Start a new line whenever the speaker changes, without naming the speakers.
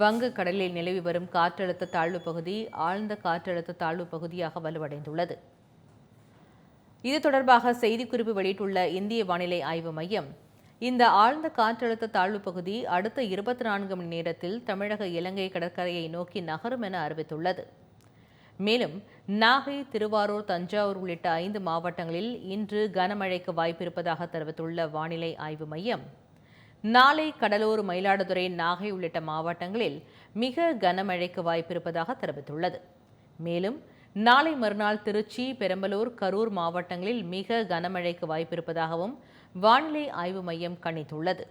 வங்கக்கடலில் நிலவி வரும் காற்றழுத்த தாழ்வு பகுதி ஆழ்ந்த காற்றழுத்த தாழ்வு பகுதியாக வலுவடைந்துள்ளது. இது தொடர்பாக செய்திக்குறிப்பு வெளியிட்டுள்ள இந்திய வானிலை ஆய்வு மையம், இந்த ஆழ்ந்த காற்றழுத்த தாழ்வு பகுதி அடுத்த 24 மணி நேரத்தில் தமிழக இலங்கை கடற்கரையை நோக்கி நகரும் என அறிவித்துள்ளது. மேலும் நாகை, திருவாரூர், தஞ்சாவூர் உள்ளிட்ட 5 மாவட்டங்களில் இன்று கனமழைக்கு வாய்ப்பிருப்பதாக தெரிவித்துள்ள வானிலை ஆய்வு மையம், நாளை கடலூர், மயிலாடுதுறை, நாகை உள்ளிட்ட மாவட்டங்களில் மிக கனமழைக்கு வாய்ப்பிருப்பதாக தெரிவித்துள்ளது. மேலும் நாளை மறுநாள் திருச்சி, பெரம்பலூர், கரூர் மாவட்டங்களில் மிக கனமழைக்கு வாய்ப்பிருப்பதாகவும் வானிலை ஆய்வு மையம் கணித்துள்ளது.